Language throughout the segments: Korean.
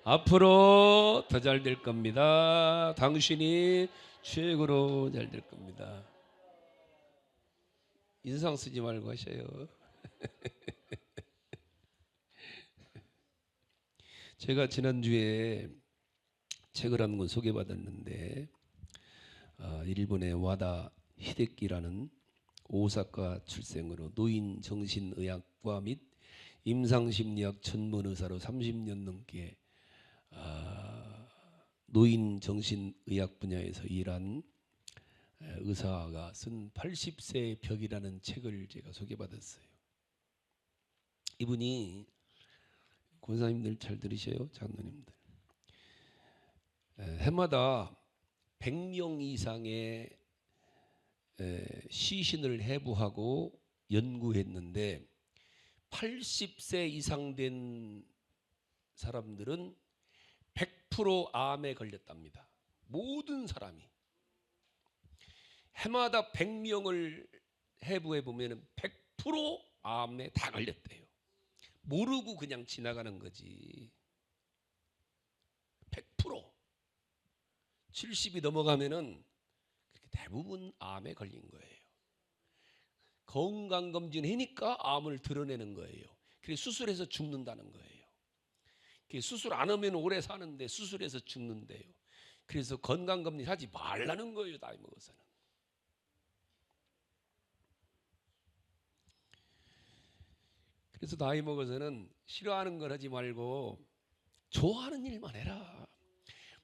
앞으로 더 잘 될 겁니다. 당신이 최고로 잘 될 겁니다. 인상 쓰지 말고 하셔요. 제가 지난주에 책을 한 권 소개받았는데 일본의 와다 히데키라는 오사카 출생으로 노인 정신의학과 및 임상심리학 전문 의사로 30년 넘게 노인 정신의학 분야에서 일한 의사가 쓴 80세의 벽이라는 책을 제가 소개받았어요. 이분이 권사님들 잘 들으셔요, 장로님들. 해마다 100명 이상의 시신을 해부하고 연구했는데 80세 이상 된 사람들은 100% 암에 걸렸답니다. 모든 사람이. 해마다 100명을 해부해 보면 100% 암에 다 걸렸대요. 모르고 그냥 지나가는 거지. 100% 70이 넘어가면은 대부분 암에 걸린 거예요. 건강검진 하니까 암을 드러내는 거예요. 그래서 수술해서 죽는다는 거예요. 수술 안 하면 오래 사는데 수술해서 죽는데요. 그래서 건강검진 하지 말라는 거예요. 나이 먹어서는. 그래서 나이 먹어서는 싫어하는 걸 하지 말고 좋아하는 일만 해라.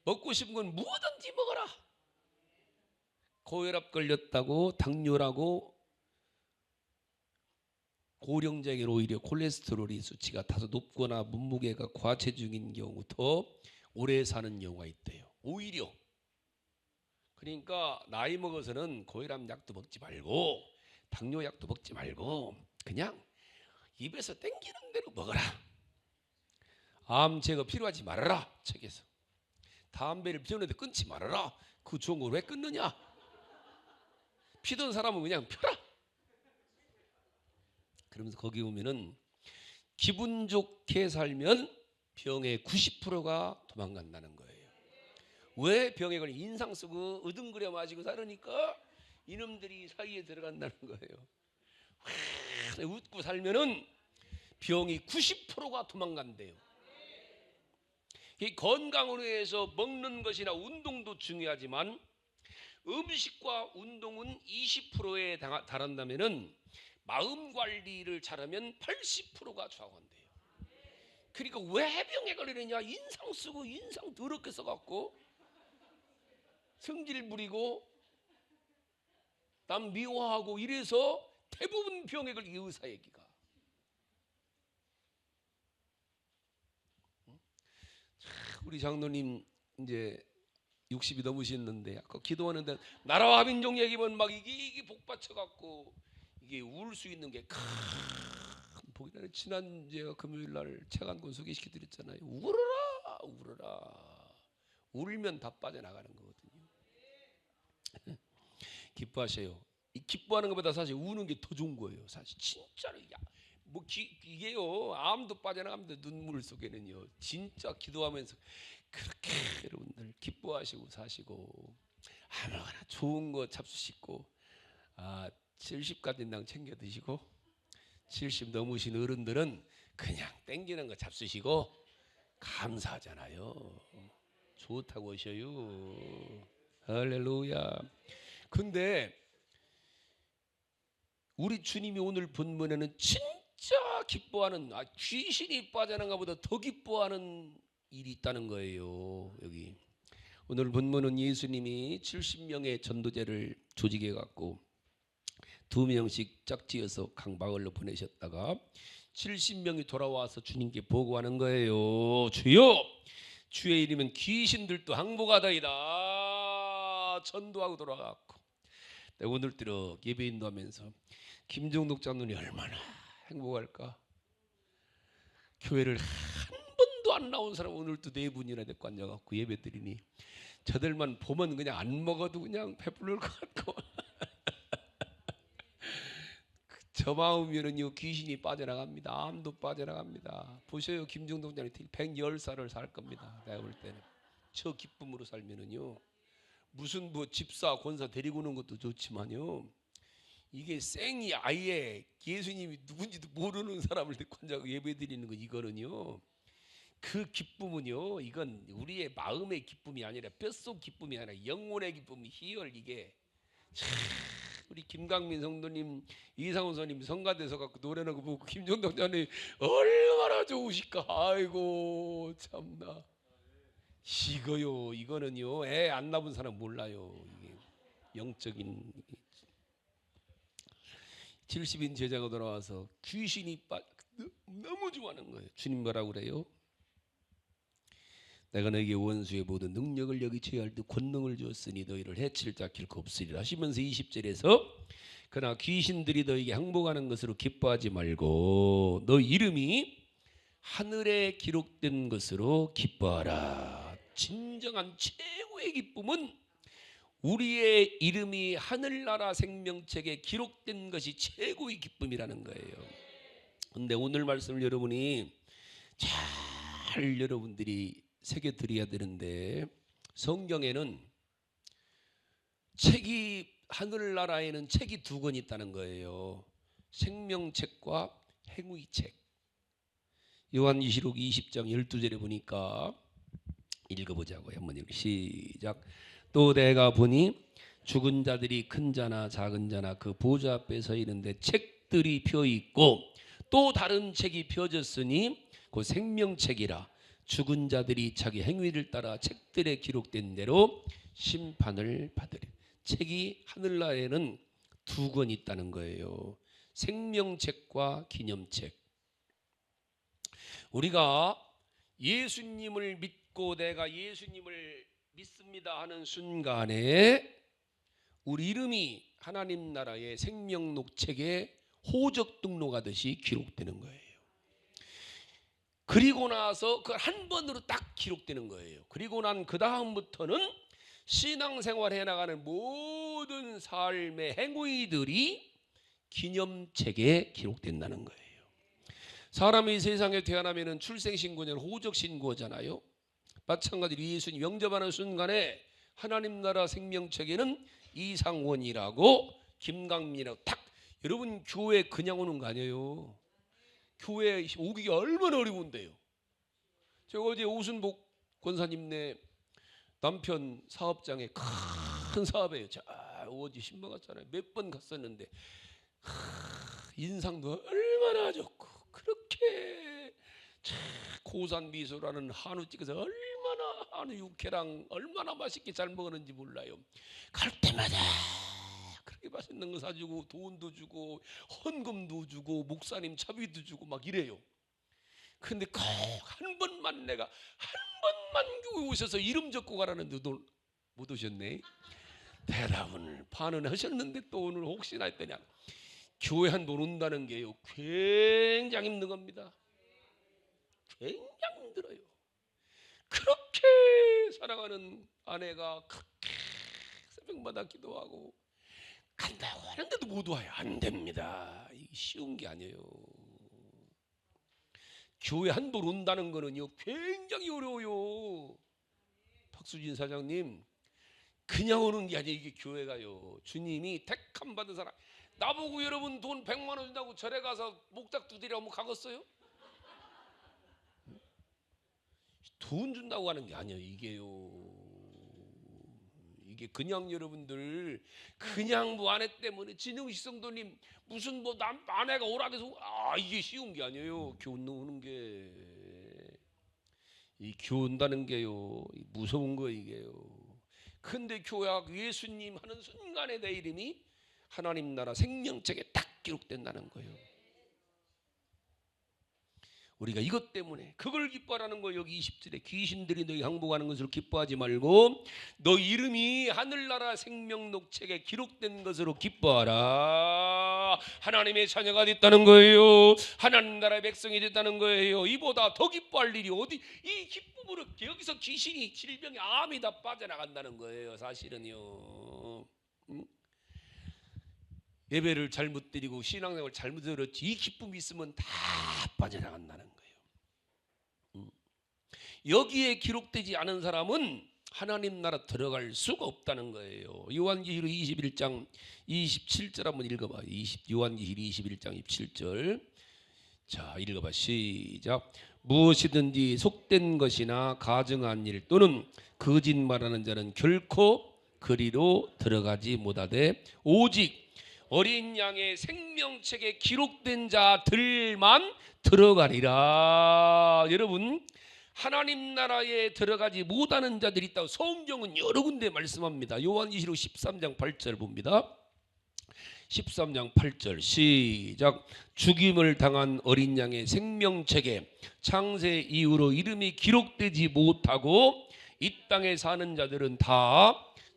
먹고 싶은 건 뭐든지 먹어라. 고혈압 걸렸다고 당뇨라고 고령자에게는 오히려 콜레스테롤이 수치가 다소 높거나 몸무게가 과체중인 경우 더 오래 사는 경우가 있대요. 오히려. 그러니까 나이 먹어서는 고혈압 약도 먹지 말고 당뇨 약도 먹지 말고 그냥 입에서 땡기는 대로 먹어라. 암 제거 필요하지 말아라. 책에서. 담배를 피우는데 끊지 말아라. 그 좋은 걸 왜 끊느냐? 피던 사람은 그냥 펴라. 그러면서 거기 보면은 기분 좋게 살면 병의 90%가 도망간다는 거예요. 왜 병에 걸려? 인상 쓰고 으둥그려 마시고 살으니까 이놈들이 사이에 들어간다는 거예요. 웃고 살면은 병이 90%가 도망간대요. 이 건강을 위해서 먹는 것이나 운동도 중요하지만 음식과 운동은 20%에 달한다면은 마음 관리를 잘하면 80%가 좌우한대요. 그러니까 왜 병에 걸리느냐? 인상 쓰고 인상 더럽게 써갖고 성질 부리고 남 미워하고 이래서 대부분 병에 걸린 의사 얘기가. 우리 장로님 이제 60이 넘으셨는데 아까 기도하는데 나라와 민족 얘기면 막 이게 복받쳐갖고 이게 울 수 있는 게 큰 복이라는. 지난 제가 금요일 날 책 한 권 소개시켜드렸잖아요. 울어라 울어라. 울면 다 빠져나가는 거거든요. 기뻐하세요. 이 기뻐하는 것보다 사실 우는 게 더 좋은 거예요. 사실 진짜로. 이게요, 암도 빠져나가는데 눈물 속에는요 진짜 기도하면서 그렇게 여러분들 기뻐하시고 사시고 아무거나 좋은 거 잡수시고 70까지 당 챙겨 드시고 70 넘으신 어른들은 그냥 땡기는 거 잡수시고 감사하잖아요. 좋다고 하셔요. 할렐루야. 근데 우리 주님이 오늘 본문에는 진짜 기뻐하는, 귀신이 빠져나간 것보다 더 기뻐하는 일이 있다는 거예요. 여기 오늘 본문은 예수님이 70명의 전도제를 조직해 갖고 2명씩 짝지어서 강박을로 보내셨다가 70명이 돌아와서 주님께 보고하는 거예요. 주여, 주의 이름은 귀신들도 항복하다이다. 전도하고 돌아갔고. 오늘따라 예배 인도하면서 김종독 장로님이 얼마나 행복할까. 교회를 한 번도 안 나온 사람 오늘도 4분이나 데리고 앉아갖고 예배 드리니 저들만 보면 그냥 안 먹어도 그냥 배부를 것 같고 저 마음이면은요 귀신이 빠져나갑니다. 암도 빠져나갑니다. 보셔요. 김정동 장님 110살을 살 겁니다. 내가 볼 때는 저 기쁨으로 살면은요 무슨 뭐 집사 권사 데리고 오는 것도 좋지만요 이게 생이 아예 예수님이 누군지도 모르는 사람을 데리고 앉아서 예배드리는 거 이거는요 그 기쁨은요 이건 우리의 마음의 기쁨이 아니라 뼛속 기쁨이 아니라 영혼의 기쁨이 희열 이게 참 우리 김강민 성도님 이상훈 선님 성가대서 갖고 노래하는 거 보고 김정덕 장님 얼마나 좋으실까. 아이고 참나 이거요 이거는요 애 안 낳은 사람 몰라요. 이게 영적인 70인 제자가 돌아와서 귀신이 너무 좋아하는 거예요. 주님 뭐라고 그래요? 내가 너에게 원수의 모든 능력을 여기 취할 때 권능을 주었으니 너희를 해칠 자 결코 없으리라 하시면서 20절에서 그러나 귀신들이 너에게 항복하는 것으로 기뻐하지 말고 너 이름이 하늘에 기록된 것으로 기뻐하라. 진정한 최고의 기쁨은 우리의 이름이 하늘나라 생명책에 기록된 것이 최고의 기쁨이라는 거예요. 근데 오늘 말씀을 여러분이 잘 여러분들이 새겨드려야 되는데 성경에는 책이 하늘나라에는 책이 두 권 있다는 거예요. 생명책과 행위책. 요한계시록 20장 12절에 보니까 읽어보자고요. 한번 시작. 또 내가 보니 죽은 자들이 큰 자나 작은 자나 그 보좌 앞에 서 있는데 책들이 펴 있고 또 다른 책이 펴졌으니 그 생명책이라. 죽은 자들이 자기 행위를 따라 책들에 기록된 대로 심판을 받으리. 책이 하늘나라에는 두 권 있다는 거예요. 생명책과 기념책. 우리가 예수님을 믿고 내가 예수님을 믿습니다 하는 순간에 우리 이름이 하나님 나라의 생명록책에 호적 등록하듯이 기록되는 거예요. 그리고 나서 그 한 번으로 딱 기록되는 거예요. 그리고 난 그 다음부터는 신앙생활 해나가는 모든 삶의 행위들이 기념책에 기록된다는 거예요. 사람이 세상에 태어나면 출생신고는 호적신고잖아요. 마찬가지로 예수님 영접하는 순간에 하나님 나라 생명책에는 이상원이라고 김강민이라고 딱. 여러분 교회 그냥 오는 거 아니에요. 교회 오기가 얼마나 어려운데요. 제가 어제 오순복 권사님네 남편 사업장에 큰 사업이에요. 자 어제 신방 갔잖아요. 몇 번 갔었는데 인상도 얼마나 좋고 그렇게 고산 미소라는 한우 찍어서 얼마나 한우 육회랑 얼마나 맛있게 잘 먹었는지 몰라요. 갈 때마다 그렇게 맛있는 거 사주고 돈도 주고 헌금도 주고 목사님 차비도 주고 막 이래요. 근데 꼭 한 번만 내가 한 번만 교회 오셔서 이름 적고 가라는데 못 오셨네. 대답을 반은 하셨는데 또 오늘 혹시나 했더니 교회 한 번 온다는 게요 굉장히 힘든 겁니다. 굉장히 힘들어요. 그렇게 사랑하는 아내가 그렇게 새벽마다 기도하고 간다고 하는데도 못 와요. 안 됩니다. 이게 쉬운 게 아니에요. 교회 한 번 온다는 거는요 굉장히 어려워요. 박수진 사장님 그냥 오는 게 아니에요. 이게 교회가요 주님이 택함 받은 사람. 나보고 여러분 돈 100만 원 준다고 절에 가서 목탁 두드리라고 하면 가겠어요? 돈 준다고 하는 게 아니에요. 이게 그냥 여러분들 그냥 뭐 아내 때문에 진흥식 성도님 무슨 뭐 아내가 오라 해서 이게 쉬운 게 아니에요. 교훈 오는 게 이 교훈다는 게요 무서운 거 이게요. 근데 교약 예수님 하는 순간에 내 이름이 하나님 나라 생명책에 딱 기록된다는 거예요. 우리가 이것 때문에 그걸 기뻐하라는 거예요. 여기 20절에 귀신들이 너희 항복하는 것으로 기뻐하지 말고 너 이름이 하늘나라 생명록책에 기록된 것으로 기뻐하라. 하나님의 자녀가 됐다는 거예요. 하나님 나라의 백성이 됐다는 거예요. 이보다 더 기뻐할 일이 어디. 이 기쁨으로 여기서 귀신이 질병이 암이 다 빠져나간다는 거예요. 사실은요 예배를 잘못 드리고 신앙생활을 잘못 들었지 이 기쁨이 있으면 다 빠져나간다는 거예요. 여기에 기록되지 않은 사람은 하나님 나라 들어갈 수가 없다는 거예요. 요한계시록 21장 27절 한번 읽어봐. 요한계시록 21장 27절. 자, 읽어봐. 시작. 무엇이든지 속된 것이나 가증한 일 또는 거짓말하는 자는 결코 그리로 들어가지 못하되 오직 어린 양의 생명책에 기록된 자들만 들어가리라. 여러분, 하나님 나라에 들어가지 못하는 자들이 있다고 성경은 여러 군데 말씀합니다. 요한계시록 13장 8절 봅니다. 13장 8절 시작. 죽임을 당한 어린 양의 생명책에 창세 이후로 이름이 기록되지 못하고 이 땅에 사는 자들은 다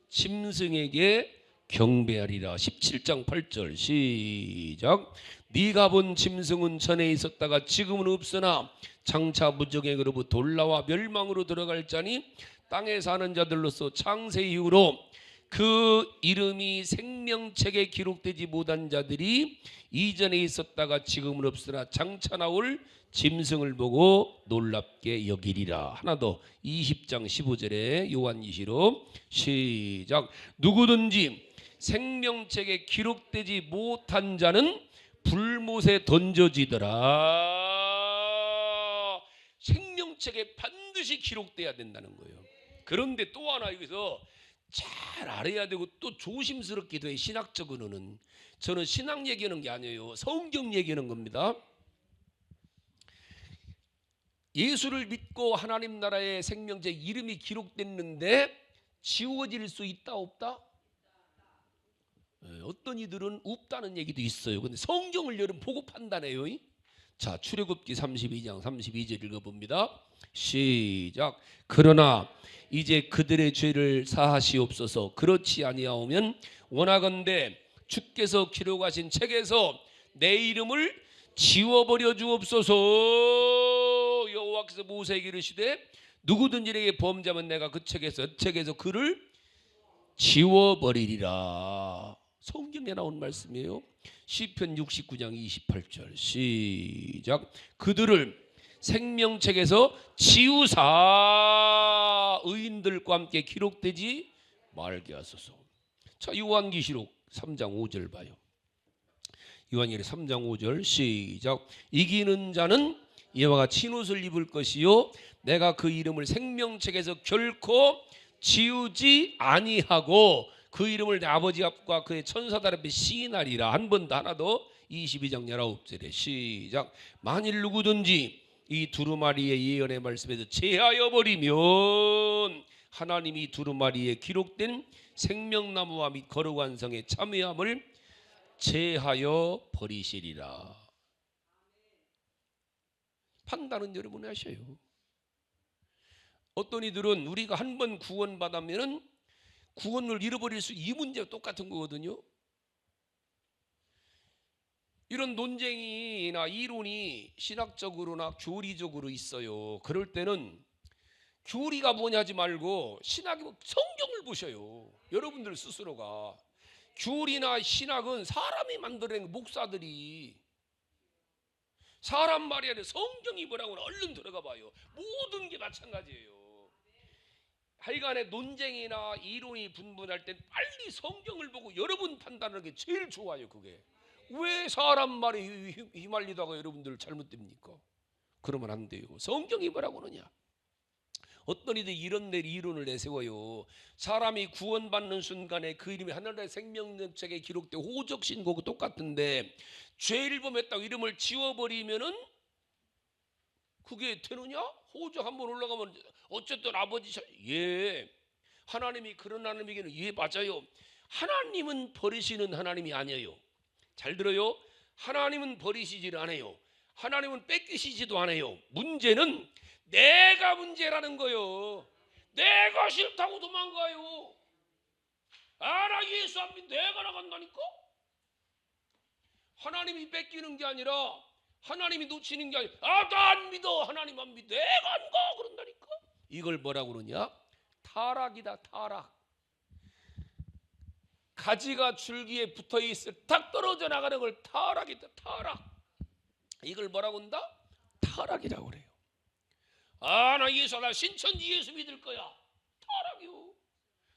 짐승에게 경배하리라. 17장 8절 시작. 네가 본 짐승은 전에 있었다가 지금은 없으나 장차 무정액으로부터 올라와 멸망으로 들어갈 자니 땅에 사는 자들로서 창세 이후로 그 이름이 생명책에 기록되지 못한 자들이 이전에 있었다가 지금은 없으나 장차 나올 짐승을 보고 놀랍게 여기리라. 하나 더 20장 15절에 요한계시록 시작. 누구든지 생명책에 기록되지 못한 자는 불못에 던져지더라. 생명책에 반드시 기록돼야 된다는 거예요. 그런데 또 하나 여기서 잘 알아야 되고 또 조심스럽기도 해. 신학적으로는 저는 신학 얘기하는 게 아니에요. 성경 얘기하는 겁니다. 예수를 믿고 하나님 나라의 생명책 이름이 기록됐는데 지워질 수 있다 없다? 어떤 이들은 없다는 얘기도 있어요. 근데 성경을 여러분 보고 판단해요. 자, 출애굽기 32장 32절 읽어봅니다. 시작. 그러나 이제 그들의 죄를 사하시옵소서. 그렇지 아니하오면 원하건대 주께서 기록하신 책에서 내 이름을 지워버려 주옵소서. 여호와께서 모세에게 이르시되 누구든지 내게 범죄하면 내가 그 책에서 그를 지워버리리라. 성경에 나온 말씀이에요. 시편 69장 28절 시작. 그들을 생명책에서 지우사 의인들과 함께 기록되지 말게 하소서. 자, 요한계시록 3장 5절 봐요. 요한계시록 3장 5절 시작. 이기는 자는 이와 같이 흰옷을 입을 것이요 내가 그 이름을 생명책에서 결코 지우지 아니하고 그 이름을 내 아버지 앞과 그의 천사들 앞에 시인하리라. 한 번 더 하나 더 22장 19절에 시작. 만일 누구든지 이 두루마리의 예언의 말씀에서 제하여 버리면 하나님이 두루마리에 기록된 생명나무와 및 거룩한 성의 참여함을 제하여 버리시리라. 판단은 여러분이 하셔요. 어떤 이들은 우리가 한 번 구원받으면 구원을 잃어버릴 수, 이 문제와 똑같은 거거든요. 이런 논쟁이나 이론이 신학적으로나 교리적으로 있어요. 그럴 때는 교리가 뭐냐 하지 말고 신학이 성경을 보셔요. 여러분들 스스로가. 교리나 신학은 사람이 만들어낸 목사들이, 사람 말이 아니라 성경이 뭐라고 얼른 들어가 봐요. 모든 게 마찬가지예요. 하여간에 논쟁이나 이론이 분분할 땐 빨리 성경을 보고 여러분 판단하는 게 제일 좋아요. 그게 왜 사람 말에 휘말리다가 여러분들 잘못됩니까? 그러면 안 돼요. 성경이 뭐라고 그러냐. 어떤 이들이 이런 이론을 내세워요. 사람이 구원받는 순간에 그 이름이 하늘의 생명책에 기록된 호적신고고 똑같은데 죄를 범했다고 이름을 지워버리면은 그게 되느냐? 호적 한번 올라가면 어쨌든 아버지, 예, 하나님이 그런 하나님이기는 예, 맞아요. 하나님은 버리시는 하나님이 아니에요. 잘 들어요. 하나님은 버리시질 않아요. 하나님은 뺏기시지도 않아요. 문제는 내가 문제라는 거요. 내가 싫다고 도망가요. 나 예수 안 믿, 내가 나간다니까. 하나님이 뺏기는 게 아니라 하나님이 놓치는 게 아니라 나 안 믿어. 하나님 안 믿어. 내가 안 가. 그런다니까. 이걸 뭐라고 그러냐? 타락이다. 타락. 가지가 줄기에 붙어 있을 딱 떨어져 나가는 걸 타락이다. 타락. 이걸 뭐라고 한다? 타락이라고 그래요. 아, 나 예수, 나 신천지 예수 믿을 거야. 타락이요.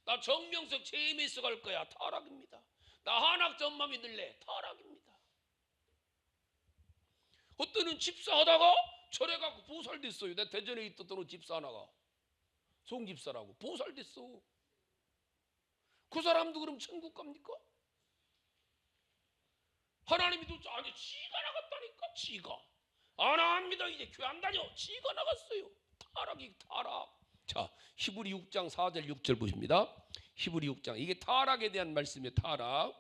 나 정명석 JMS 갈 거야. 타락입니다. 나 한학전만 믿을래. 타락입니다. 어때는 집사하다가 절에 가고 보살됐어요. 내 대전에 있던 집사 하나가 송집사라고 보살됐어. 그 사람도 그럼 천국 갑니까? 하나님이도 아니 지가 나갔다니까. 지가 안 합니다. 이제 교회 안 다녀. 지가 나갔어요. 타락이 타락. 자, 히브리 6장 4절 6절 보십니다. 히브리 6장, 이게 타락에 대한 말씀이에요. 타락.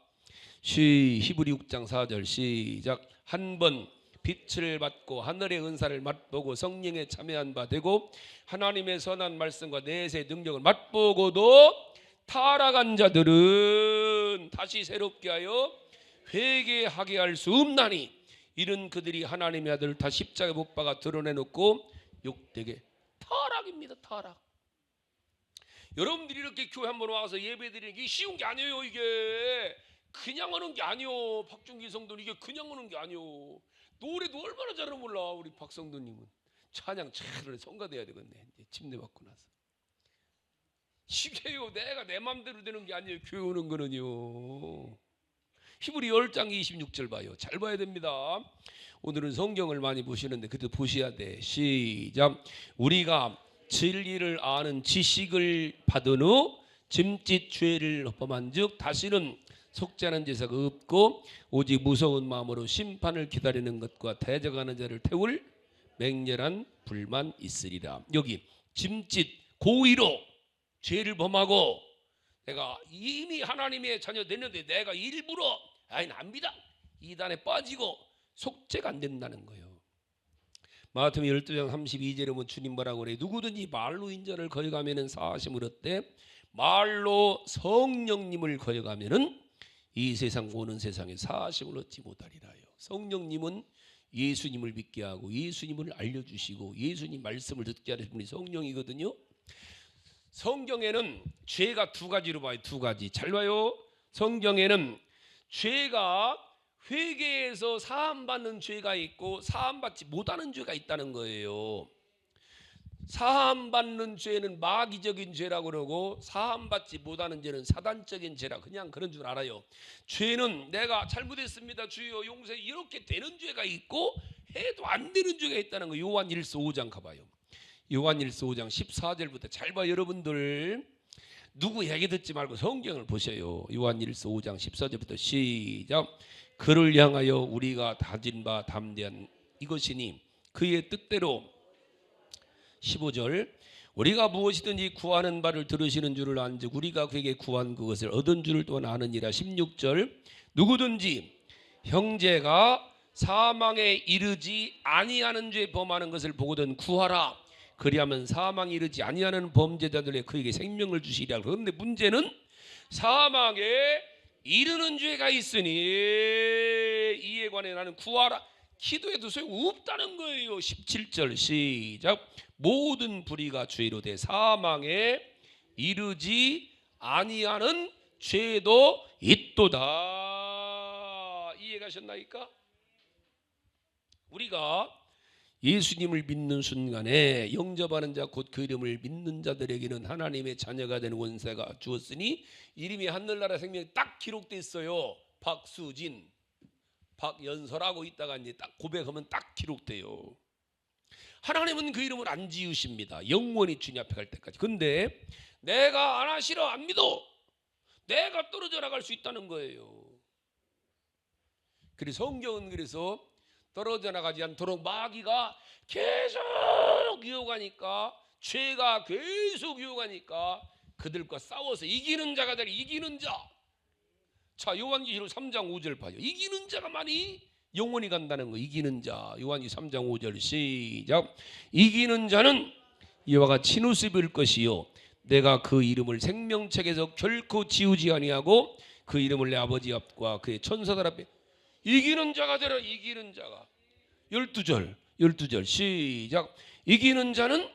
히브리 6장 4절 시작. 한 번 빛을 받고 하늘의 은사를 맛보고 성령에 참여한 바 되고 하나님의 선한 말씀과 내세의 능력을 맛보고도 타락한 자들은 다시 새롭게 하여 회개하게 할 수 없나니 이런 그들이 하나님의 아들을 다 십자가에 못 박아 드러내놓고 욕되게. 타락입니다. 타락. 여러분들이 이렇게 교회 한번 와서 예배드리는 게 쉬운 게 아니에요. 이게 그냥 하는 게 아니요. 박준기 성도는 이게 그냥 하는 게 아니요. 노래도 얼마나 잘하는 몰라. 우리 박성도님은 찬양 잘 성가돼야 되겠네. 이제 침례 받고 나서 쉽게요. 내가 내 맘대로 되는 게 아니에요. 교회 오는 거는요. 히브리 10장 26절 봐요. 잘 봐야 됩니다. 오늘은 성경을 많이 보시는데 그때 보셔야 돼. 시작. 우리가 진리를 아는 지식을 받은 후 짐짓 죄를 범한즉 다시는 속죄하는 제사가 없고 오직 무서운 마음으로 심판을 기다리는 것과 대적하는 자를 태울 맹렬한 불만 있으리라. 여기 짐짓 고의로 죄를 범하고 내가 이미 하나님의 자녀 됐는데 내가 일부러 납니다. 이단에 빠지고 속죄가 안 된다는 거예요. 마태복음 12장 32절에 보면 주님 뭐라고 그래요? 누구든지 말로 인자를 거역하면은 사하심을 얻되 말로 성령님을 거역하면은 이 세상 오는 세상에 사하심을 얻지 못하리라요. 성령님은 예수님을 믿게 하고 예수님을 알려주시고 예수님 말씀을 듣게 하는 분이 성령이거든요. 성경에는 죄가 두 가지로 봐요. 두 가지. 잘 봐요. 성경에는 죄가 회개해서 사함받는 죄가 있고 사함받지 못하는 죄가 있다는 거예요. 사함받는 죄는 마귀적인 죄라고 그러고 사함받지 못하는 죄는 사단적인 죄라 그냥 그런 줄 알아요. 죄는 내가 잘못했습니다 주여 용서해 이렇게 되는 죄가 있고 해도 안 되는 죄가 있다는 거. 요한일서 5장 가봐요. 요한일서 5장 14절부터 잘 봐. 여러분들 누구 얘기 듣지 말고 성경을 보세요. 요한일서 5장 14절부터 시작. 그를 향하여 우리가 다진 바 담대한 이것이니 그의 뜻대로 15절 우리가 무엇이든지 구하는 바를 들으시는 줄을 안즉 우리가 그에게 구한 그것을 얻은 줄을 또한 아느니라. 16절 누구든지 형제가 사망에 이르지 아니하는 죄 범하는 것을 보거든 구하라. 그리하면 사망에 이르지 아니하는 범죄자들의 그에게 생명을 주시리라. 그런데 문제는 사망에 이르는 죄가 있으니 이에 관해 나는 구하라. 기도해도 소용없다는 거예요. 17절 시작. 모든 불의가 죄로 돼 사망에 이르지 아니하는 죄도 있도다. 이해가셨나이까? 우리가 예수님을 믿는 순간에 영접하는 자 곧 그 이름을 믿는 자들에게는 하나님의 자녀가 되는 권세가 주었으니 이름이 하늘나라 생명에 딱 기록돼 있어요. 박수진, 박연설하고 있다가 이제 딱 고백하면 딱 기록돼요. 하나님은 그 이름을 안 지으십니다. 영원히 주님 앞에 갈 때까지. 근데 내가 안 하시러 안 믿어. 내가 떨어져 나갈 수 있다는 거예요. 그래서 성경은 그래서 떨어져 나가지 않도록 마귀가 계속 유혹하니까 죄가 계속 유혹하니까 그들과 싸워서 이기는 자가 되리. 이기는 자. 자, 요한계시록 3장 5절 봐요. 이기는 자가 많이 영원히 간다는 거. 이기는 자. 요한계시록 3장 5절 시작. 이기는 자는 이와 같이 흰옷을 입을 것이요 내가 그 이름을 생명책에서 결코 지우지 아니하고 그 이름을 내 아버지 앞과 그의 천사들 앞에 이기는 자가 되라. 이기는 자가. 12절 시작. 이기는 자는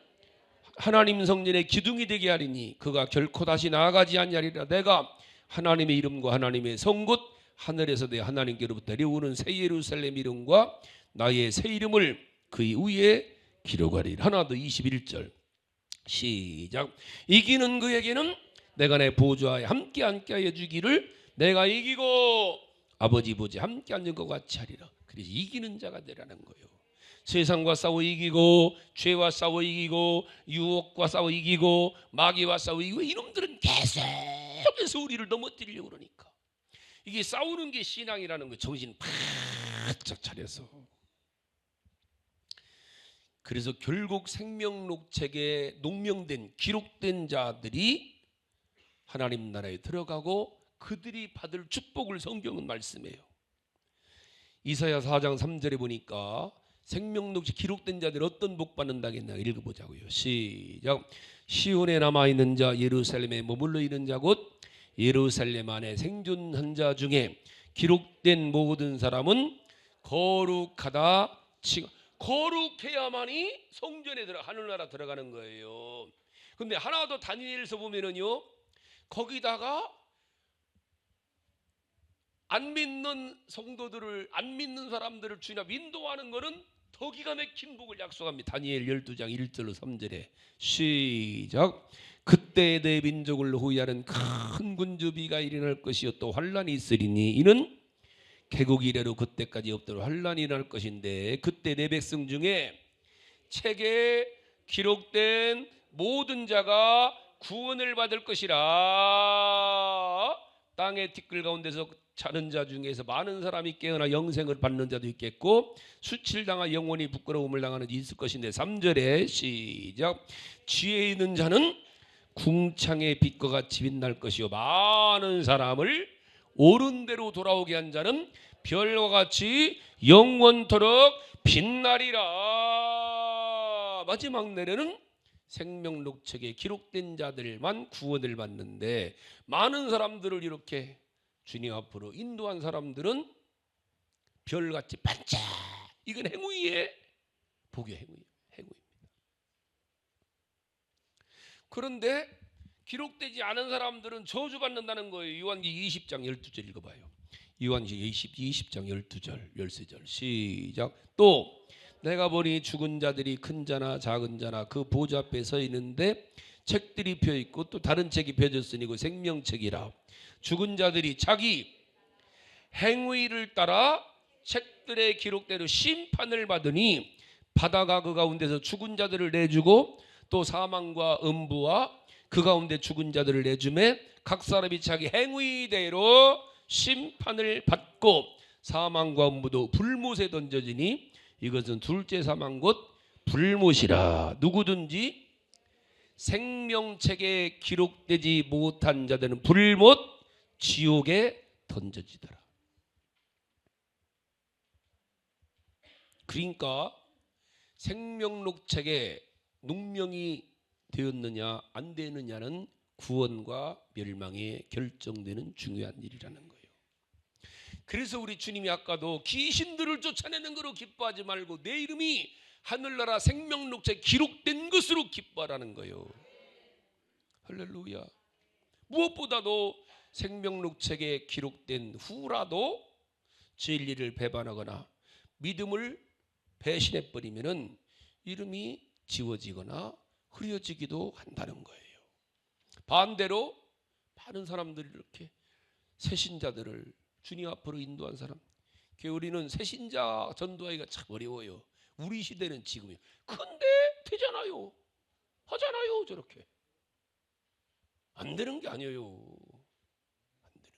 하나님 성전의 기둥이 되게 하리니 그가 결코 다시 나아가지 아니하리라. 내가 하나님의 이름과 하나님의 성 곧 하늘에서 내 하나님께로부터 내려오는 새 예루살렘 이름과 나의 새 이름을 그 위에 기록하리라. 하나 더 21절 시작. 이기는 그에게는 내가 내 보좌에 함께 앉게 해주기를 내가 이기고 아버지 보좌에 함께 앉은 것 같이 하리라. 그래서 이기는 자가 되라는 거예요. 세상과 싸워 이기고 죄와 싸워 이기고 유혹과 싸워 이기고 마귀와 싸워 이기고 이놈들은 계속해서 우리를 넘어뜨리려고 그러니까 이게 싸우는 게 신앙이라는 거 정신 바짝 차려서. 그래서 결국 생명록책에 농명된 기록된 자들이 하나님 나라에 들어가고 그들이 받을 축복을 성경은 말씀해요. 이사야 4장 3절에 보니까 생명록책 기록된 자들 어떤 복 받는다겠나 읽어보자고요. 시작. 시온에 남아있는 자 예루살렘에 머물러 있는 자 곧 예루살렘 안에 생존한 자 중에 기록된 모든 사람은 거룩하다. 거룩해야만이 성전에 들어 하늘나라 들어가는 거예요. 근데 하나 더 다니엘서 보면은요, 거기다가 안 믿는 성도들을, 안 믿는 사람들을 주님 앞 인도하는 거는 더 기가 막힌 복을 약속합니다. 다니엘 12장 1절로 3절에 시작. 그때 내 민족을 호위하는 큰 군주비가 일어날 것이요 또 환란이 있으리니 이는 개국 이래로 그때까지 없도록 환란이 일어날 것인데 그때 내 백성 중에 책에 기록된 모든 자가 구원을 받을 것이라. 땅의 티끌 가운데서 자는 자 중에서 많은 사람이 깨어나 영생을 받는 자도 있겠고 수칠당하 영원히 부끄러움을 당하는 자 있을 것인데 3절에 시작. 지혜 있는 자는 궁창의 빛과 같이 빛날 것이요 많은 사람을 옳은 대로 돌아오게 한 자는 별과 같이 영원토록 빛나리라. 마지막 날에는 생명록책에 기록된 자들만 구원을 받는데 많은 사람들을 이렇게 주님 앞으로 인도한 사람들은 별같이 반짝. 이건 행위의 복의 행위입니다. 그런데 기록되지 않은 사람들은 저주받는다는 거예요. 요한기 20장 12절 읽어봐요. 요한기 20장 12절 13절 시작. 또 내가 보니 죽은 자들이 큰 자나 작은 자나 그 보좌 앞에 서 있는데 책들이 펴 있고 또 다른 책이 펴졌으니 그 생명책이라. 죽은 자들이 자기 행위를 따라 책들에 기록대로 심판을 받으니 바다가 그 가운데서 죽은 자들을 내주고 또 사망과 음부와 그 가운데 죽은 자들을 내주매 각 사람이 자기 행위대로 심판을 받고 사망과 음부도 불못에 던져지니 이것은 둘째 사망 곧 불못이라. 누구든지 생명책에 기록되지 못한 자들은 불못 지옥에 던져지더라. 그러니까 생명록책에 농명이 되었느냐 안 되느냐는 구원과 멸망에 결정되는 중요한 일이라는 거예요. 그래서 우리 주님이 아까도 귀신들을 쫓아내는 것으로 기뻐하지 말고 내 이름이 하늘나라 생명록책에 기록된 것으로 기뻐하라는 거예요. 할렐루야. 무엇보다도 생명록책에 기록된 후라도 진리를 배반하거나 믿음을 배신해버리면은 이름이 지워지거나 흐려지기도 한다는 거예요. 반대로 많은 사람들이 이렇게 새신자들을 주님 앞으로 인도한 사람, 우리는 새신자 전도하기가 참 어려워요. 우리 시대는 지금이요. 근데 되잖아요. 하잖아요. 저렇게. 안 되는 게 아니에요. 안 되는 게.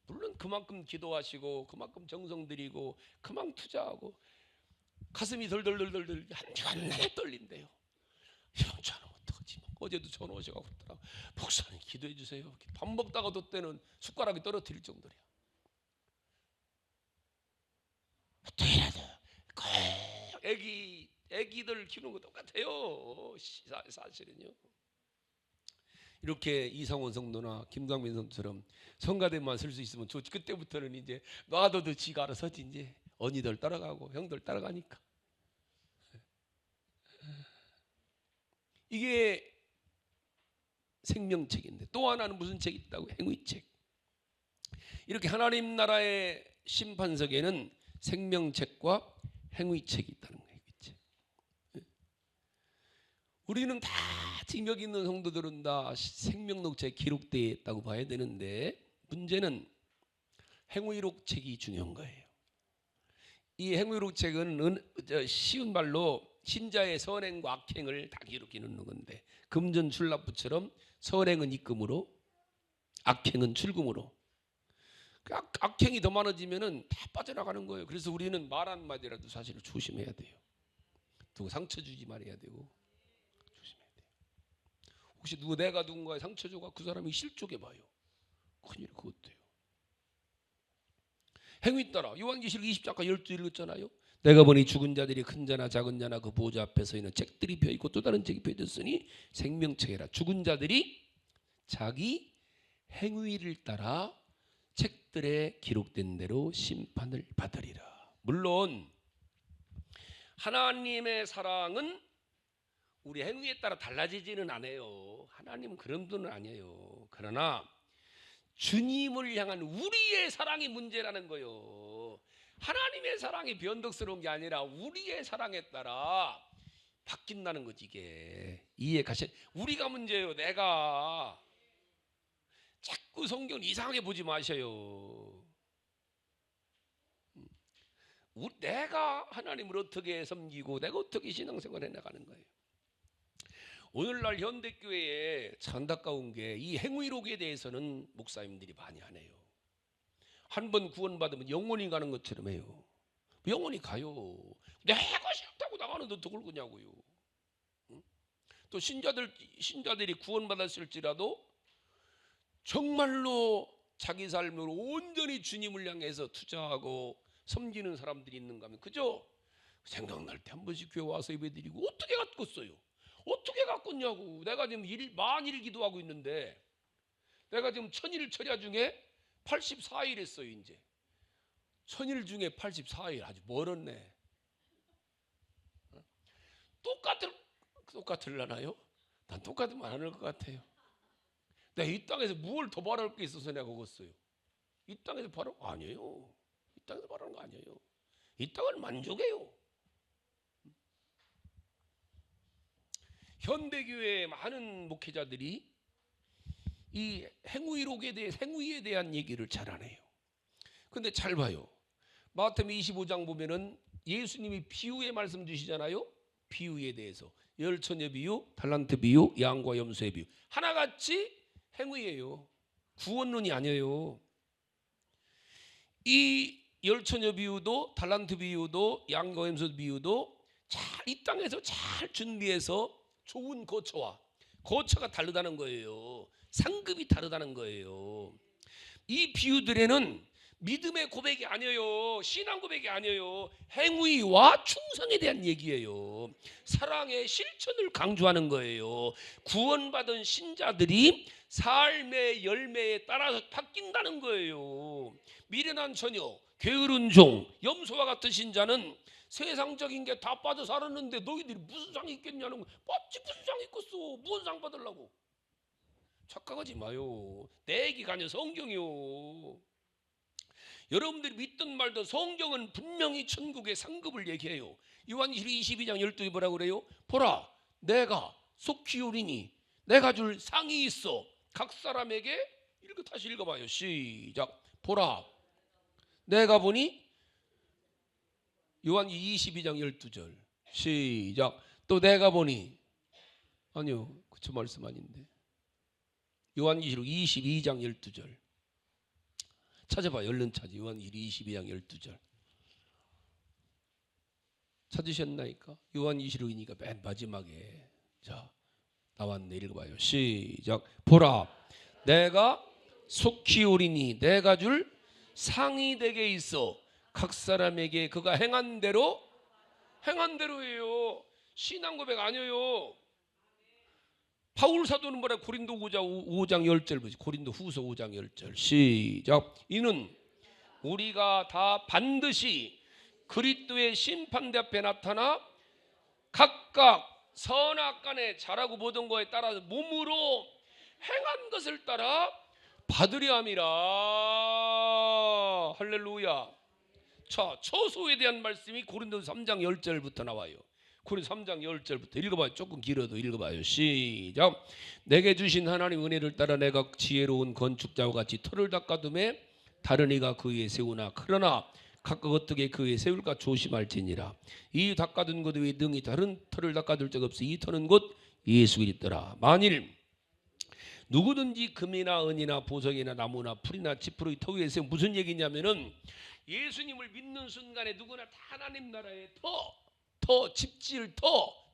물론 그만큼 기도하시고 그만큼 정성 들이고 그만큼 투자하고 가슴이 덜덜덜덜 한 시간에 떨린대요. 이런 자는 어떡하지? 어제도 전화 오셔서 그러더라고. 목사님 기도해 주세요. 밥 먹다가도 때는 숟가락이 떨어뜨릴 정도야. 어떻게 해야 돼? 애기들 키우는 거 똑같아요. 사실은요. 이렇게 이상원 성도나 김광민 성도처럼 성가대만 쓸 수 있으면 좋지. 그때부터는 이제 놔둬도 지가 알아서 이제 언니들 따라가고 형들 따라가니까. 이게 생명책인데 또 하나는 무슨 책이 있다고? 행위책. 이렇게 하나님 나라의 심판석에는 생명책과 행위책이 있다는 거예요. 그치? 우리는 다 징역 있는 성도들은 다 생명록책에 기록되어 있다고 봐야 되는데, 문제는 행위록책이 중요한 거예요. 이 행위록책은 쉬운 말로 신자의 선행과 악행을 다 기록해 놓는 건데, 금전출납부처럼 선행은 입금으로, 악행은 출금으로. 악행이 더 많아지면은 다 빠져나가는 거예요. 그래서 우리는 말 한마디라도 사실을 조심해야 돼요. 누구 상처 주지 말아야 되고 조심해야 돼요. 혹시 내가 누군가에 상처 줘가 그 사람이 실족해 봐요. 큰일 그것도요. 행위 따라 요한계시록 20장과 12 읽었잖아요. 내가 보니 죽은 자들이 큰 자나 작은 자나 그 보좌 앞에 서 있는 책들이 펴 있고 또 다른 책이 펴졌으니 생명책이라. 죽은 자들이 자기 행위를 따라 책들에 기록된 대로 심판을 받으리라. 물론 하나님의 사랑은 우리 행위에 따라 달라지지는 않아요. 하나님은 그런 분은 아니에요. 그러나 주님을 향한 우리의 사랑이 문제라는 거예요. 하나님의 사랑이 변덕스러운 게 아니라 우리의 사랑에 따라 바뀐다는 거지. 이게 이해 가시. 우리가 문제예요. 내가 자꾸 성경을 이상하게 보지 마셔요. 내가 하나님을 어떻게 섬기고 내가 어떻게 신앙생활 해나가는 거예요. 오늘날 현대교회에 안타까운 게 이 행위록에 대해서는 목사님들이 많이 안 해요. 한 번 구원받으면 영원히 가는 것처럼 해요. 영원히 가요. 내가 싫다고 나가는데 어떡을 그냐고요. 또 신자들이 구원받았을지라도 정말로 자기 삶을 온전히 주님을 향해서 투자하고 섬기는 사람들이 있는가 하면 그죠? 생각날 때 한 번씩 교회 와서 예배드리고 어떻게 갖겠어요? 어떻게 갖겠냐고. 내가 지금 만일 기도하고 있는데 내가 지금 1000일 철야 중에 84일 했어요. 이제 1000일 중에 84일 아주 멀었네. 똑같을라나요? 난 똑같으면 안 할 것 같아요. 내가 이 땅에서 뭘 더 바랄 게 있어서 내가 그었어요. 이 땅에서 바랄 거 아니에요. 이 땅에서 바라는 거 아니에요. 이 땅은 만족해요. 현대교회의 많은 목회자들이 이 행위에 대한 얘기를 잘 안 해요. 근데 잘 봐요. 마태복음 25장 보면은 예수님이 비유의 말씀 주시잖아요. 비유에 대해서 열처녀 비유, 달란트 비유, 양과 염소의 비유. 하나같이 행위예요. 구원론이 아니에요. 이 열처녀 비유도 달란트 비유도 양과 염소 비유도 이 땅에서 잘 준비해서 좋은 거처가 다르다는 거예요. 상급이 다르다는 거예요. 이 비유들에는 믿음의 고백이 아니에요. 신앙 고백이 아니에요. 행위와 충성에 대한 얘기예요. 사랑의 실천을 강조하는 거예요. 구원받은 신자들이 삶의 열매에 따라서 바뀐다는 거예요. 미련한 처녀, 게으른 종, 염소와 같은 신자는 세상적인 게 다 빠져 살았는데 너희들이 무슨 상이 있겠냐는 거예요. 맞지, 무슨 상이 있겠어. 무슨 상 받으려고. 착각하지 마요. 내 얘기가 아니라 성경이요. 여러분들이 믿든 말든 성경은 분명히 천국의 상급을 얘기해요. 요한계시록 22장 12에 뭐라고 그래요? 보라, 내가 속히 오리니 내가 줄 상이 있어 각 사람에게. 이렇게 다시 읽어봐요. 시작. 보라, 내가 보니. 요한계시록 22장 12절 시작. 또 내가 보니. 아니요, 그쵸 말씀 아닌데. 요한계시록 22장 12절 찾아봐. 얼른 찾아. 요한계시록 22장 12절 찾으셨나이까? 요한계시록이니까 맨 마지막에. 자, 나왔네. 읽어봐요. 시작. 보라, 내가 속히 오리니 내가 줄 상이 내게 있어 각 사람에게 그가 행한 대로예요. 신앙 고백 아니에요. 바울 사도는 뭐라? 고린도 5장 10절 보지. 고린도 후서 5장 10절 시작. 이는 우리가 다 반드시 그리스도의 심판대 앞에 나타나 각각 선악간에 잘하고 모든 거에 따라서 몸으로 행한 것을 따라 받으려 함이라. 할렐루야. 자, 처소에 대한 말씀이 고린도서 3장 10절부터 나와요. 고린도서 3장 10절부터 읽어봐요. 조금 길어도 읽어봐요. 시작. 내게 주신 하나님 은혜를 따라 내가 지혜로운 건축자와 같이 터를 닦아둠에 다른 이가 그 위에 세우나 그러나 각각 어떻게 그 위에 세울까 조심할지니라. 이 닦아둔 것 외에 능히 다른 터를 닦아둘 적 없이 이 터는 곧 예수 그리스도라. 만일 누구든지 금이나 은이나 보석이나 나무나 풀이나 지푸로 터 위에 세우면 무슨 얘기냐면은 예수님을 믿는 순간에 누구나 다 하나님 나라의 집 지을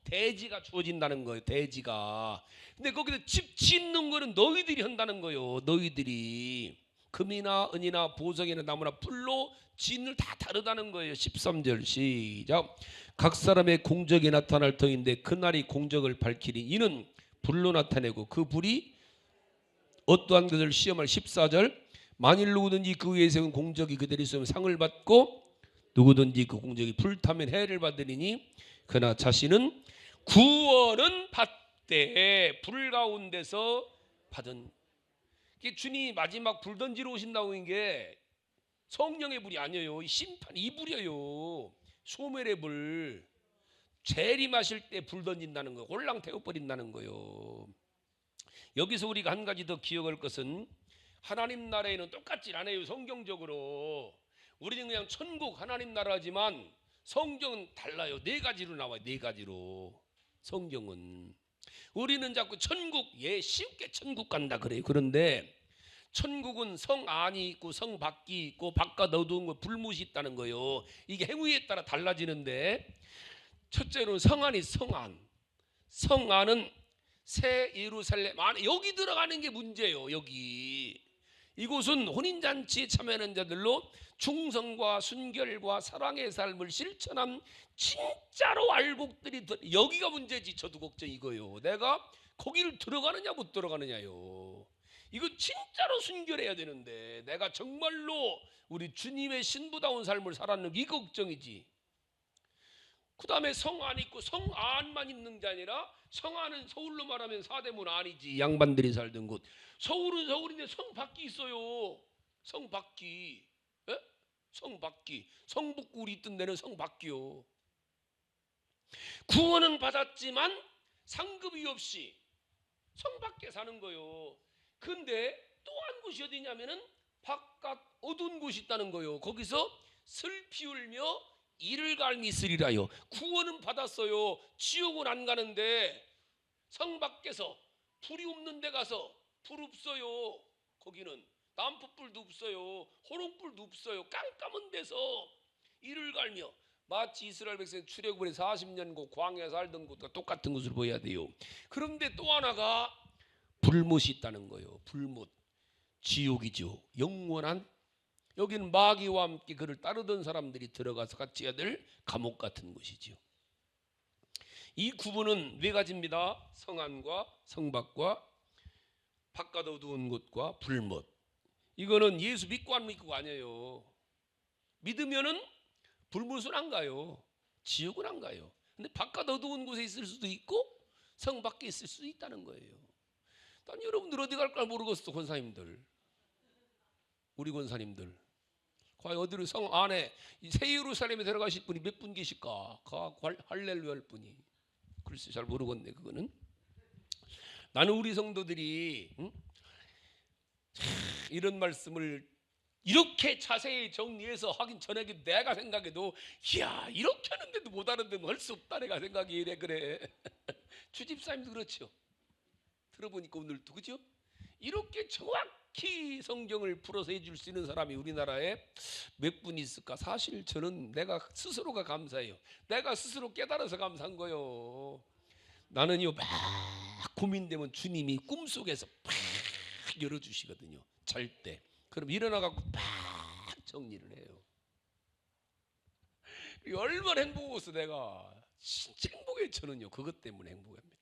대지가 주어진다는 거예요. 대지가. 근데 거기서 집 짓는 거는 너희들이 한다는 거예요. 너희들이 금이나 은이나 보석이나 나무나 풀로 짓는 다 다르다는 거예요. 13절 시작. 각 사람의 공적이 나타날 터인데 그날이 공적을 밝히리. 이는 불로 나타내고 그 불이 어떠한 것을 시험할. 14절. 만일 누구든지 그 위에 세운 공적이 그대로 있으면 상을 받고 누구든지 그 공적이 불타면 해를 받으리니 그러나 자신은 구원은 받되 불 가운데서 받은. 주님이 마지막 불 던지러 오신다고 하는 게 성령의 불이 아니에요. 심판 이 불이에요. 소멸의 불. 재림하실 때 불 던진다는 거예요. 홀랑 태워버린다는 거예요. 여기서 우리가 한 가지 더 기억할 것은 하나님 나라에는 똑같지 않아요. 성경적으로 우리는 그냥 천국 하나님 나라지만 성경은 달라요. 네 가지로 나와요. 네 가지로. 성경은 우리는 자꾸 천국 쉽게 천국 간다 그래요. 그런데 천국은 성 안이 있고 성 밖이 있고 바깥 어두운 거 불못이 있다는 거예요. 이게 행위에 따라 달라지는데 첫째로는 성 안이 성 안은 새 예루살렘 안에 여기 들어가는 게 문제예요. 여기 이곳은 혼인잔치에 참여하는 자들로 충성과 순결과 사랑의 삶을 실천한 진짜로 알곡들이 여기가 문제지. 저도 걱정 이거요. 내가 거기를 들어가느냐 못 들어가느냐요. 이거 진짜로 순결해야 되는데 내가 정말로 우리 주님의 신부다운 삶을 살았는지 이 걱정이지. 그 다음에 성 안 있고 성 안만 있는 게 아니라 성 안은 서울로 말하면 사대문 안이지. 양반들이 살던 곳. 서울은 서울인데 성 밖이 있어요. 성 밖이. 에? 성 밖이. 성북구 우리 있던 데는 성 밖이요. 구원은 받았지만 상급이 없이 성 밖에 사는 거요. 근데 또 한 곳이 어디냐면은 바깥 어두운 곳이 있다는 거요. 거기서 슬피 울며 이를 갈미 있으리라요. 구원은 받았어요. 지옥은 안 가는데 성 밖에서 불이 없는 데 가서 불 없어요. 거기는 남포불도 없어요. 호롱불도 없어요. 깜깜한 데서 이를 갈며 마치 이스라엘 백성 출애굽을 40년 그 광야에 살던 곳과 똑같은 것으로 보여야 돼요. 그런데 또 하나가 불못이 있다는 거예요. 불못. 지옥이죠. 영원한. 여기는 마귀와 함께 그를 따르던 사람들이 들어가서 같이 해야 될 감옥 같은 곳이지요. 이 구분은 네 가지입니다. 성안과 성밖과 바깥 어두운 곳과 불못. 이거는 예수 믿고 안 믿고 아니에요. 믿으면은 불못은 안 가요. 지옥은 안 가요. 근데 바깥 어두운 곳에 있을 수도 있고 성 밖에 있을 수도 있다는 거예요. 난 여러분들 어디 갈까 모르겠어. 권사님들, 우리 권사님들 과연 어디로 성 안에 새 예루살렘에 들어가실 분이 몇 분 계실까? 할렐루야 할 분이. 글쎄 잘 모르겠네. 그거는 나는 우리 성도들이 이런 말씀을 이렇게 자세히 정리해서 하긴 전에 내가 생각해도 이야 이렇게 하는데도 못하는데도 할 수 없다 내가 생각이 이래. 그래. 주집사님도 그렇죠. 들어보니까 오늘도 그죠? 이렇게 정확히 성경을 풀어서 해줄 수 있는 사람이 우리나라에 몇 분 있을까? 사실 저는 내가 스스로가 감사해요. 내가 스스로 깨달아서 감사한 거요. 나는요 막 고민되면 주님이 꿈속에서 팍 열어주시거든요. 잘 때. 그럼 일어나갖고 팍 정리를 해요. 얼마나 행복했어 내가. 진짜 행복해. 저는요 그것 때문에 행복합니다.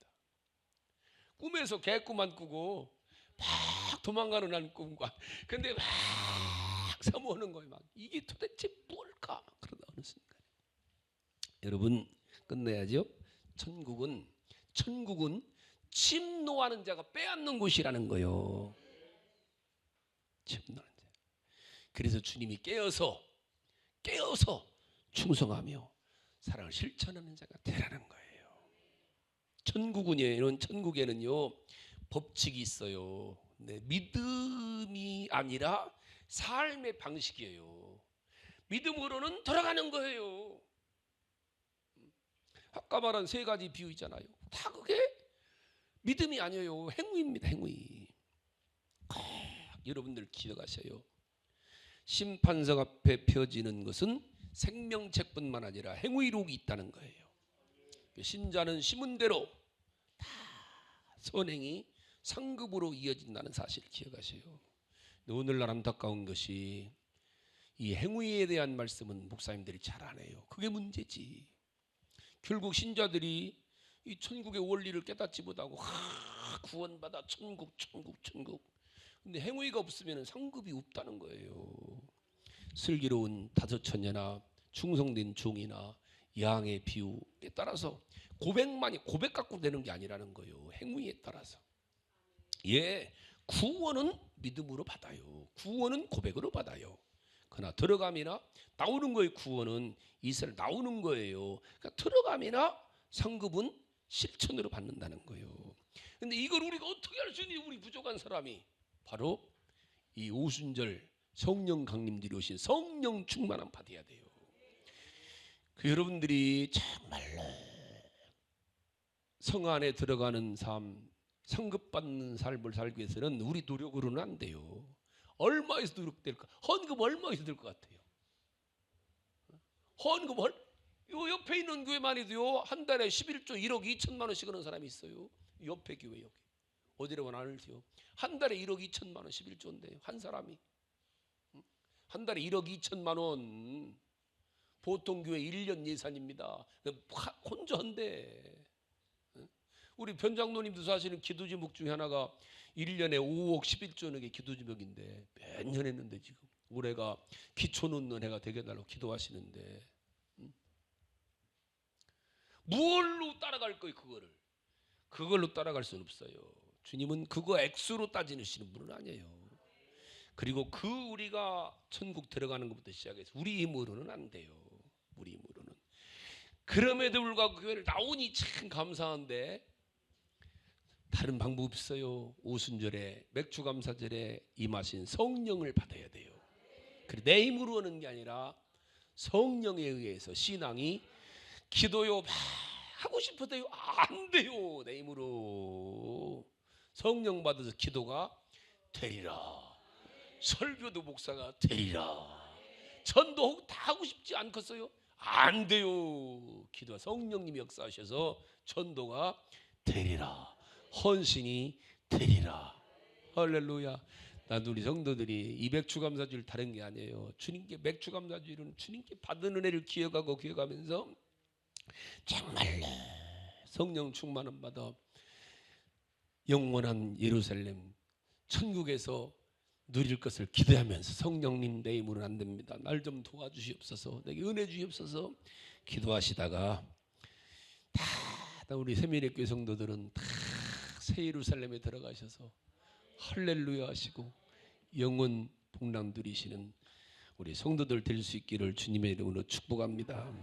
꿈에서 개꿈만 꾸고 막 도망가는 난 꿈과 근데 막 사모하는 거예요. 막 이게 도대체 뭘까? 그러다 어느 순간 여러분 끝내야죠. 천국은 침노하는 자가 빼앗는 곳이라는 거요. 체험나는 자. 그래서 주님이 깨어서 충성하며 사랑을 실천하는 자가 되라는 거예요. 천국에는요 법칙이 있어요. 네, 믿음이 아니라 삶의 방식이에요. 믿음으로는 들어가는 거예요. 아까 말한 세 가지 비유 있잖아요. 다 그게 믿음이 아니에요. 행위입니다. 행위. 여러분들 기억하셔요. 심판석 앞에 펴지는 것은 생명책뿐만 아니라 행위록이 있다는 거예요. 신자는 심은 대로 다 선행이 상급으로 이어진다는 사실을 기억하세요. 오늘날 안타까운 것이 이 행위에 대한 말씀은 목사님들이 잘 안 해요. 그게 문제지. 결국 신자들이 이 천국의 원리를 깨닫지 못하고 구원받아 천국. 근데 행위가 없으면 상급이 없다는 거예요. 슬기로운 다섯 처녀나 충성된 종이나 양의 비유에 따라서 고백 갖고 되는 게 아니라는 거예요. 행위에 따라서. 예, 구원은 믿음으로 받아요. 구원은 고백으로 받아요. 그러나 들어감이나 나오는 거예요. 구원은 이스라엘 나오는 거예요. 그러니까 들어감이나 상급은 실천으로 받는다는 거예요. 근데 이걸 우리가 어떻게 할 수 있니? 우리 부족한 사람이 바로 이 오순절 성령 강림들이 오신 성령 충만함 받아야 돼요. 그 여러분들이 정말로 성 안에 들어가는 삶, 상급받는 삶을 살기 위해서는 우리 노력으로는 안 돼요. 얼마에서 노력될까? 헌금 얼마에서 될 것 같아요? 헌금 요 옆에 있는 교회만 해도요 한 달에 11조 1억 2천만 원씩 하는 사람이 있어요. 옆에 교회 여기 어디라고는 안 할지요. 한 달에 1억 2천만 원 11조인데 한 사람이 한 달에 1억 2천만 원 보통 교회 1년 예산입니다. 혼자 한대. 우리 변장로님도 사실은 기도 제목 중에 하나가 1년에 5억 11조는 게 기도 제목인데 몇 년 했는데 지금 올해가 기초 놓는 해가 되게 달라고 기도하시는데 무얼로 따라갈 거예요? 그걸로 따라갈 수는 없어요. 주님은 그거 액수로 따지시는 분은 아니에요. 그리고 우리가 천국 들어가는 것부터 시작해서 우리 힘으로는 안 돼요. 우리 힘으로는. 그럼에도 불구하고 교회를 나오니 참 감사한데 다른 방법 없어요. 오순절에 맥주감사절에 임하신 성령을 받아야 돼요. 그리고 내 힘으로 하는 게 아니라 성령에 의해서 신앙이 기도요 막 하고 싶어도요 안 돼요. 내 힘으로 성령 받아서 기도가 되리라. 설교도 목사가 되리라. 전도 다 하고 싶지 않겠어요? 안 돼요. 기도가 성령님이 역사하셔서 전도가 되리라. 헌신이 되리라. 할렐루야. 난 우리 성도들이 이 맥주감사주일 다른 게 아니에요. 주님께 맥주감사주일은 주님께 받은 은혜를 기억하면서 정말로 성령 충만함 받아 영원한 예루살렘 천국에서 누릴 것을 기대하면서 성령님 내 힘으로는 안 됩니다. 날 좀 도와주시옵소서. 내게 은혜 주시옵소서. 기도하시다가 다 우리 세미의교회 성도들은 다 새 예루살렘에 들어가셔서 할렐루야 하시고 영원 복랑 누리시는 우리 성도들 될 수 있기를 주님의 이름으로 축복합니다.